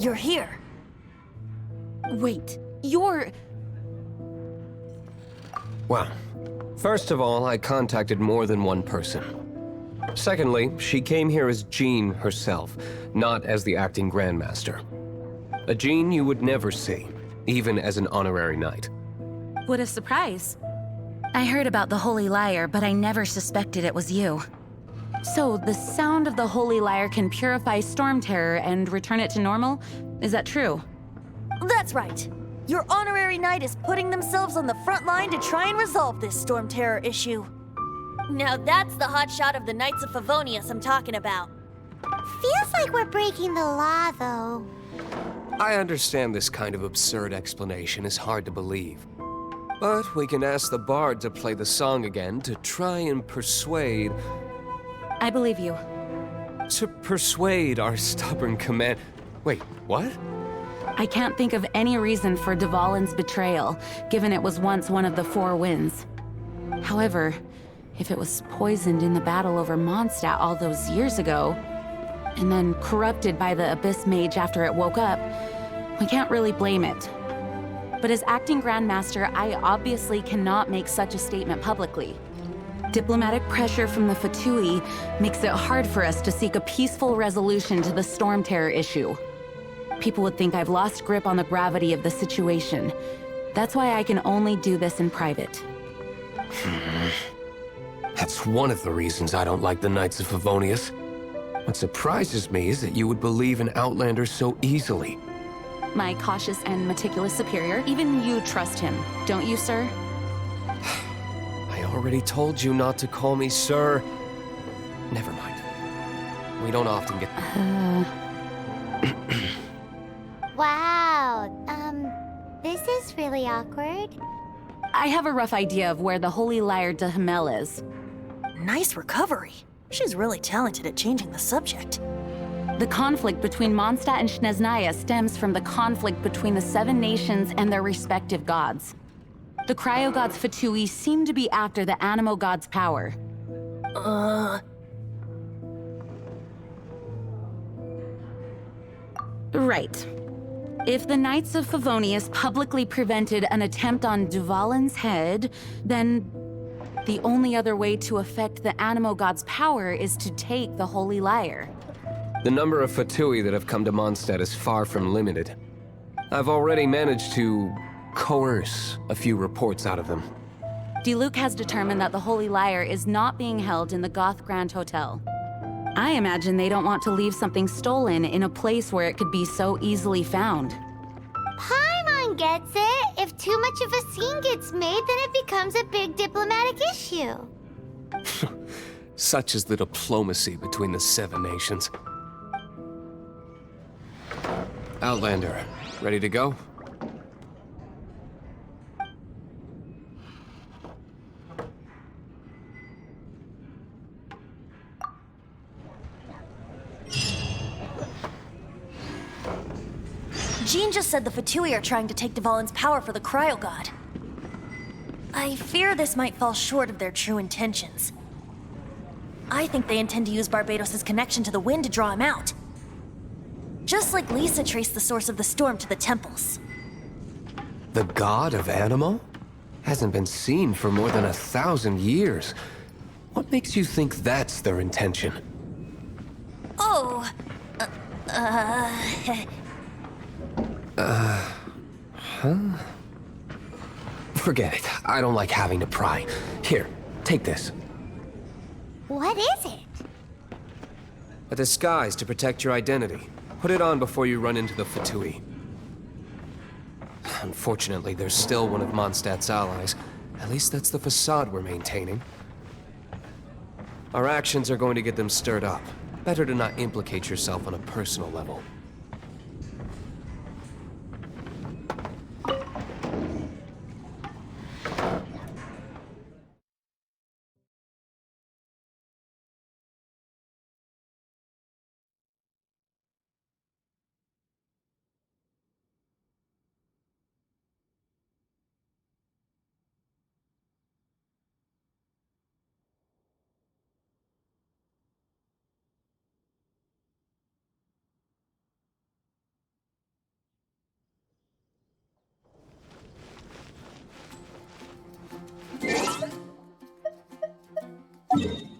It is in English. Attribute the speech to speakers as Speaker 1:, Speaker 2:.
Speaker 1: You're here.
Speaker 2: Wait, you're...
Speaker 3: Well, first of all, I contacted more than one person. Secondly, she came here as Jean herself, not as the acting Grandmaster. A Jean you would never see, even as an honorary knight.
Speaker 2: What a surprise. I heard about the Holy Lyre, but I never suspected it was you. So, the sound of the Holy Lyre can purify Storm Terror and return it to normal? Is that true?
Speaker 1: That's right. Your honorary knight is putting themselves on the front line to try and resolve this Storm Terror issue. Now that's the hotshot of the Knights of Favonius I'm talking about.
Speaker 4: Feels like we're breaking the law, though.
Speaker 3: I understand this kind of absurd explanation is hard to believe. But we can ask the bard to play the song again to try and persuade...
Speaker 2: I believe you.
Speaker 3: To persuade our stubborn command... Wait, what?
Speaker 2: I can't think of any reason for Dvalin's betrayal, given it was once one of the Four Winds. However, if it was poisoned in the battle over Mondstadt all those years ago, and then corrupted by the Abyss Mage after it woke up, we can't really blame it. But as acting Grandmaster, I obviously cannot make such a statement publicly. Diplomatic pressure from the Fatui makes it hard for us to seek a peaceful resolution to the Storm Terror issue. People would think I've lost grip on the gravity of the situation. That's why I can only do this in private.
Speaker 3: That's one of the reasons I don't like the Knights of Favonius. What surprises me is that you would believe in Outlanders so easily.
Speaker 2: My cautious and meticulous superior, even you trust him, don't you, sir?
Speaker 3: I already told you not to call me sir. Never mind. We don't often get...
Speaker 4: Wow, this is really awkward.
Speaker 2: I have a rough idea of where the Holy Lyre de Himmel is.
Speaker 1: Nice recovery. She's really talented at changing the subject.
Speaker 2: The conflict between Mondstadt and Snezhnaya stems from the conflict between the Seven Nations and their respective gods. The cryo-gods Fatui seem to be after the Animo god's power. Right. If the Knights of Favonius publicly prevented an attempt on Dvalin's head, then the only other way to affect the Animo god's power is to take the Holy Lyre.
Speaker 3: The number of Fatui that have come to Mondstadt is far from limited. I've already managed to coerce a few reports out of them.
Speaker 2: Diluc has determined that the Holy Lyre is not being held in the Goth Grand Hotel. I imagine they don't want to leave something stolen in a place where it could be so easily found.
Speaker 4: Paimon gets it. If too much of a scene gets made, then it becomes a big diplomatic issue.
Speaker 3: Such is the diplomacy between the Seven Nations. Outlander, ready to go?
Speaker 1: Jean just said the Fatui are trying to take Dvalin's power for the Cryo God. I fear this might fall short of their true intentions. I think they intend to use Barbados' connection to the wind to draw him out. Just like Lisa traced the source of the storm to the temples.
Speaker 3: The god of Animo? Hasn't been seen for more than 1,000 years. What makes you think that's their intention?
Speaker 1: Oh,
Speaker 3: Forget it. I don't like having to pry. Here, take this.
Speaker 4: What is it?
Speaker 3: A disguise to protect your identity. Put it on before you run into the Fatui. Unfortunately, there's still one of Mondstadt's allies. At least that's the facade we're maintaining. Our actions are going to get them stirred up. Better to not implicate yourself on a personal level.
Speaker 4: it.